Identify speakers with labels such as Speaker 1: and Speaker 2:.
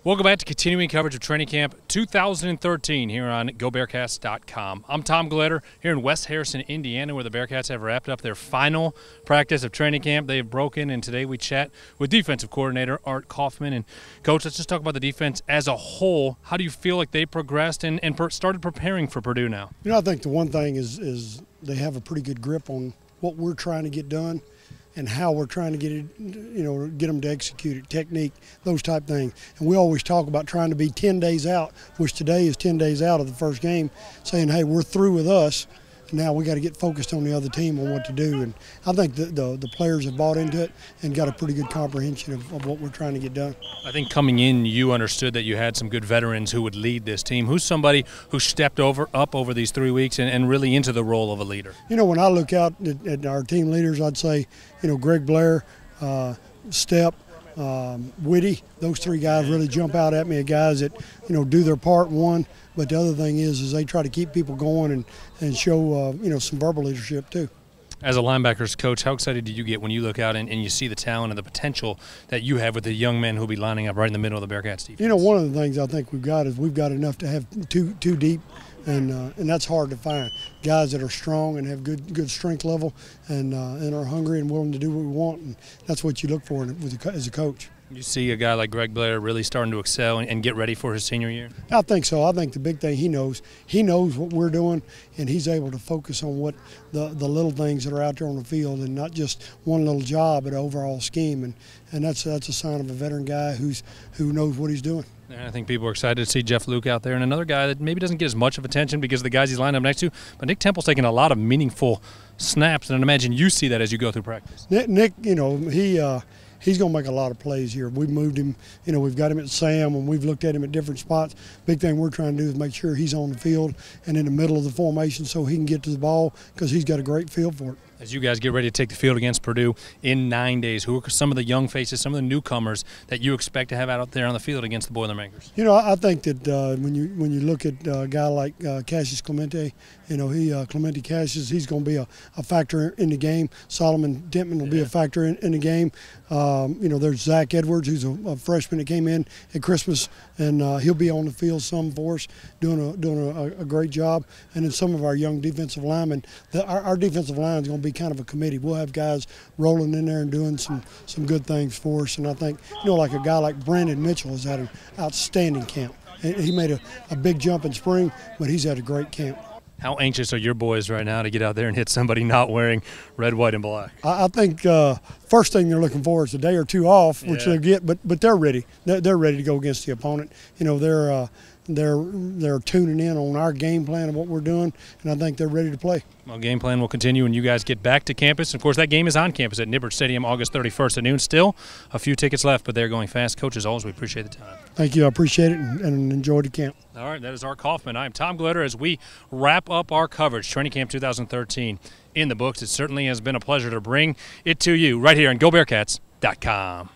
Speaker 1: Welcome back to continuing coverage of Training Camp 2013 here on GoBearcats.com. I'm Tom Glitter here in West Harrison, Indiana, where the Bearcats have wrapped up their final practice of training camp. They've broken, and today we chat with defensive coordinator Art Kaufman. And, Coach, let's just talk about the defense as a whole. How do you feel like they progressed and started preparing for Purdue now?
Speaker 2: You know, I think the one thing is they have a pretty good grip on what we're trying to get done and how we're trying to get it, get them to execute it, technique, those type things. And we always talk about trying to be 10 days out, which today is 10 days out of the first game, saying, hey, we're through with us. Now we got to get focused on the other team on what to do. And I think the players have bought into it and got a pretty good comprehension of what we're trying to get done.
Speaker 1: I think coming in, you understood that you had some good veterans who would lead this team. Who's somebody who stepped up over these 3 weeks and really into the role of a leader? You
Speaker 2: know, when I look out at our team leaders, I'd say, Greg Blair, Step, Whitty, those three guys really jump out at me, guys that, do their part, one. But the other thing is they try to keep people going and show, some verbal leadership too.
Speaker 1: As a linebackers coach, how excited do you get when you look out and you see the talent and the potential that you have with the young men who'll be lining up right in the middle of the Bearcats defense?
Speaker 2: One of the things I think we've got is we've got enough to have two deep, and that's hard to find. Guys that are strong and have good strength level and are hungry and willing to do what we want, and that's what you look for as a coach.
Speaker 1: You see a guy like Greg Blair really starting to excel and get ready for his senior year?
Speaker 2: I think so. I think the big thing he knows what we're doing, and he's able to focus on what the little things that are out there on the field and not just one little job, but overall scheme. And that's a sign of a veteran guy who knows what he's doing.
Speaker 1: And I think people are excited to see Jeff Luke out there, and another guy that maybe doesn't get as much of attention because of the guys he's lined up next to, but Nick Temple's taking a lot of meaningful snaps, and I imagine you see that as you go through practice.
Speaker 2: Nick, he's going to make a lot of plays here. We've moved him, we've got him at Sam, and we've looked at him at different spots. Big thing we're trying to do is make sure he's on the field and in the middle of the formation so he can get to the ball because he's got a great feel for it.
Speaker 1: As you guys get ready to take the field against Purdue in 9 days, who are some of the young faces, some of the newcomers that you expect to have out there on the field against the Boilermakers?
Speaker 2: I think that when you look at a guy like Cassius Clemente, Clemente Cassius, he's going to be a factor in the game. Solomon Dentman will be a factor in the game. There's Zach Edwards, who's a freshman that came in at Christmas, and he'll be on the field some for us, doing a great job. And then some of our young defensive linemen. Our defensive line is going to be kind of a committee. We'll have guys rolling in there and doing some good things for us. And I think, like a guy like Brandon Mitchell has had an outstanding camp. He made a big jump in spring, but he's had a great camp.
Speaker 1: How anxious are your boys right now to get out there and hit somebody not wearing red, white, and black?
Speaker 2: I think first thing they're looking for is a day or two off, which they'll get, but they're ready. They're ready to go against the opponent. They're tuning in on our game plan of what we're doing, and I think they're ready to play.
Speaker 1: Well, game plan will continue when you guys get back to campus. Of course, that game is on campus at Nibbert Stadium August 31st at noon. Still a few tickets left, but they're going fast. Coach, as always, we appreciate the time.
Speaker 2: Thank you. I appreciate it and enjoyed the camp.
Speaker 1: All right, that is Art Kaufman. I'm Tom Glitter as we wrap up our coverage, Training Camp 2013 in the books. It certainly has been a pleasure to bring it to you right here on GoBearcats.com.